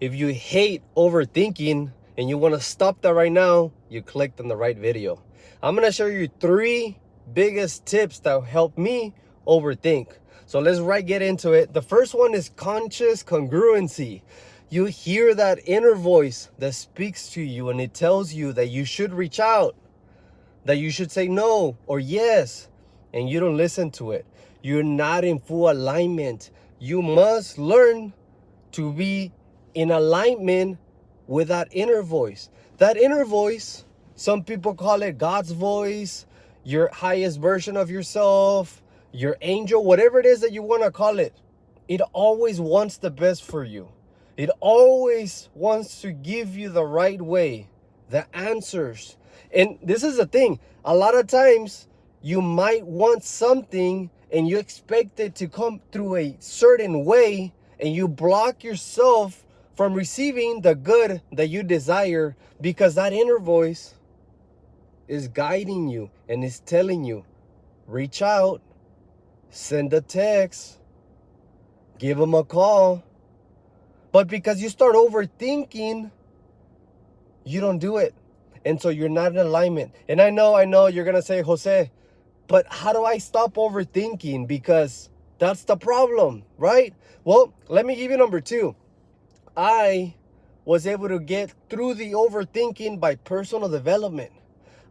If you hate overthinking and you want to stop that right now, you clicked on the right video. I'm going to show you 3 biggest tips that help me overthink. So let's get into it. The first one is conscious congruency. You hear that inner voice that speaks to you and it tells you that you should reach out, that you should say no or yes, and you don't listen to it. You're not in full alignment. You must learn to be in alignment with that inner voice. That inner voice, some people call it God's voice, your highest version of yourself, your angel, whatever it is that you want to call it. It always wants the best for you. It always wants to give you the right way, the answers. And this is the thing. A lot of times you might want something and you expect it to come through a certain way, and you block yourself from receiving the good that you desire because that inner voice is guiding you and is telling you, reach out, send a text, give them a call. But because you start overthinking, you don't do it. And so you're not in alignment. And I know you're going to say, Jose, but how do I stop overthinking? Because that's the problem, right? Well, let me give you number 2. I was able to get through the overthinking by personal development.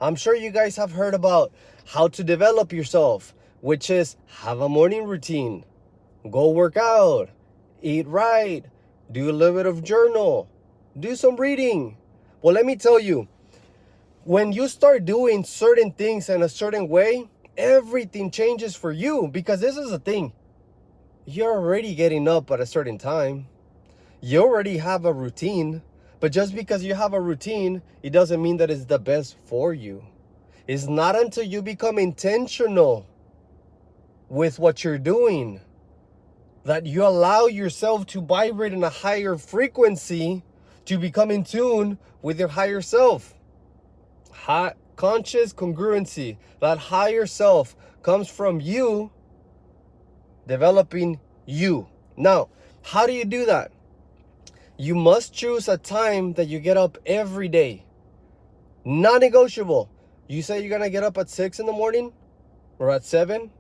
I'm sure you guys have heard about how to develop yourself, which is have a morning routine, go work out, eat right, do a little bit of journal, do some reading. Well, let me tell you, when you start doing certain things in a certain way, everything changes for you, because this is the thing. You're already getting up at a certain time. You already have a routine, but just because you have a routine, it doesn't mean that it's the best for you. It's not until you become intentional with what you're doing that you allow yourself to vibrate in a higher frequency to become in tune with your higher self. Conscious congruency, that higher self comes from you developing you. Now, how do you do that? You must choose a time that you get up every day. Non-negotiable. You say you're going to get up at 6 in the morning or at 7?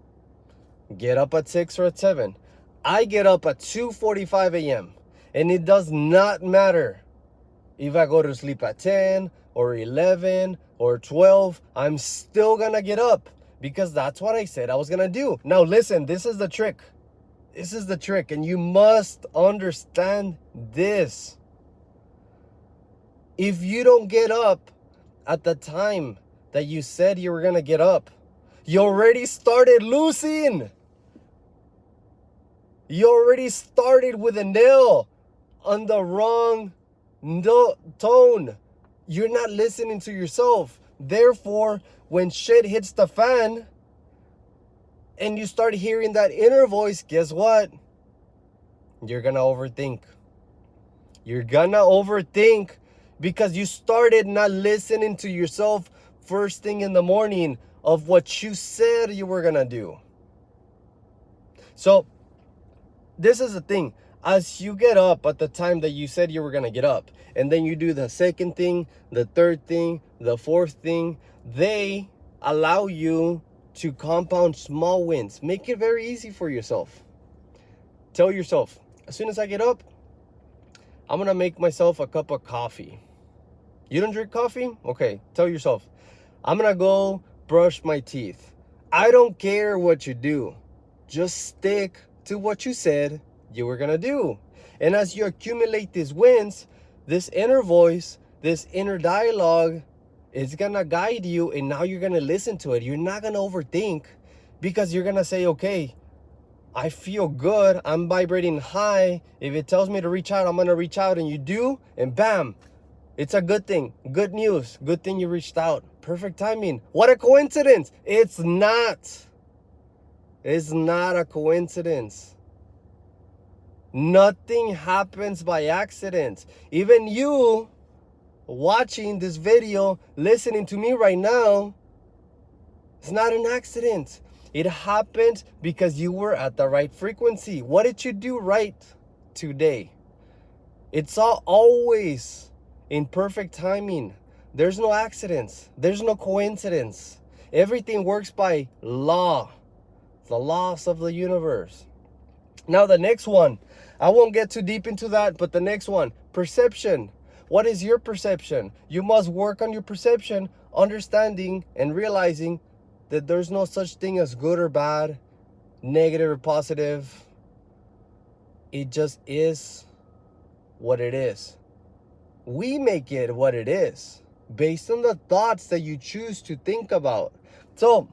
Get up at 6 or at 7. I get up at 2:45 a.m. And it does not matter if I go to sleep at 10 or 11 or 12. I'm still going to get up because that's what I said I was going to do. Now listen, this is the trick. This is the trick, and you must understand this. If you don't get up at the time that you said you were going to get up, you already started losing. You already started with a nail on the wrong tone. You're not listening to yourself. Therefore, when shit hits the fan and you start hearing that inner voice, guess what? You're going to overthink. You're going to overthink because you started not listening to yourself first thing in the morning of what you said you were going to do. So, this is the thing. As you get up at the time that you said you were going to get up, and then you do the second thing, the third thing, the fourth thing, they allow you to compound small wins. Make it very easy for yourself. Tell yourself, as soon as I get up, I'm going to make myself a cup of coffee. You don't drink coffee? Okay, tell yourself, I'm going to go brush my teeth. I don't care what you do. Just stick to what you said you were going to do. And as you accumulate these wins, this inner voice, this inner dialogue is going to guide you, and now you're going to listen to it. You're not going to overthink because you're going to say, okay, I feel good. I'm vibrating high. If it tells me to reach out, I'm going to reach out, and you do, and bam, it's a good thing. Good news. Good thing you reached out. Perfect timing. What a coincidence. It's not. It's not a coincidence. Nothing happens by accident. Even you watching this video, listening to me right now, it's not an accident. It happened because you were at the right frequency. What did you do right today? It's all always in perfect timing. There's no accidents. There's no coincidence. Everything works by law, the laws of the universe. Now the next one, I won't get too deep into that, but the next one, perception. What is your perception? You must work on your perception, understanding and realizing that there's no such thing as good or bad, negative or positive. It just is what it is. We make it what it is based on the thoughts that you choose to think about. So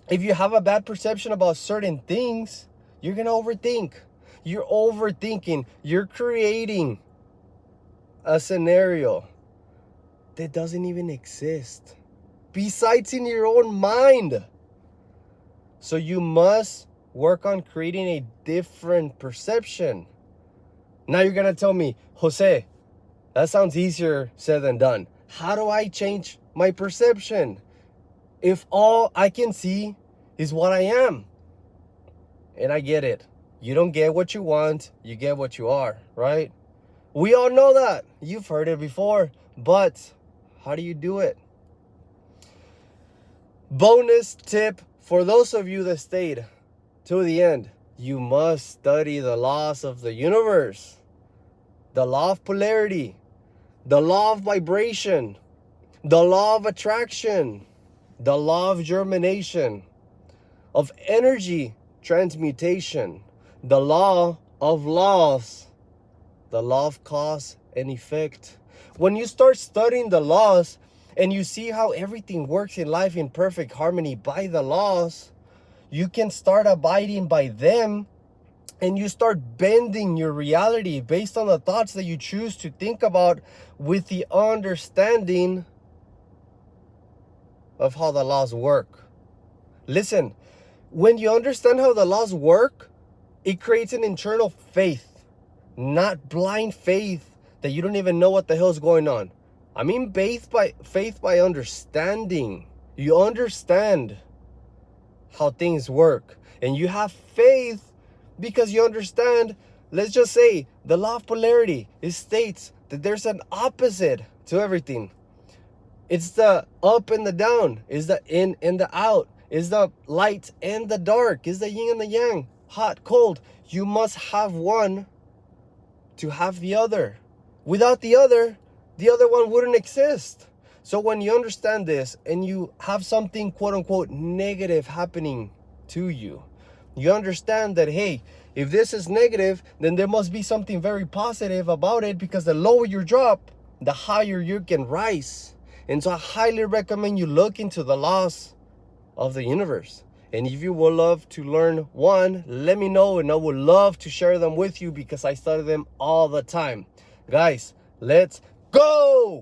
if you have a bad perception about certain things, you're going to overthink. You're overthinking. You're creating a scenario that doesn't even exist, besides in your own mind. So you must work on creating a different perception. Now you're going to tell me, Jose, that sounds easier said than done. How do I change my perception if all I can see is what I am? And I get it. You don't get what you want, you get what you are, right? We all know that. You've heard it before. But how do you do it? Bonus tip for those of you that stayed to the end. You must study the laws of the universe. The law of polarity. The law of vibration. The law of attraction. The law of germination. Of energy transmutation. The law of laws. The law of cause and effect. When you start studying the laws and you see how everything works in life in perfect harmony by the laws, you can start abiding by them, and you start bending your reality based on the thoughts that you choose to think about with the understanding of how the laws work. Listen, when you understand how the laws work, it creates an internal faith, not blind faith that you don't even know what the hell is going on. I mean faith by understanding. You understand how things work, and you have faith because you understand. Let's just say the law of polarity. It states that there's an opposite to everything. It's the up and the down. It's the in and the out. It's the light and the dark. It's the yin and the yang. Hot, cold. You must have one to have the other. Without the other one wouldn't exist. So when you understand this and you have something quote unquote negative happening to you, you understand that, hey, if this is negative, then there must be something very positive about it, because the lower you drop, the higher you can rise. And so I highly recommend you look into the laws of the universe. And if you would love to learn one, let me know, and I would love to share them with you because I study them all the time. Guys, let's go!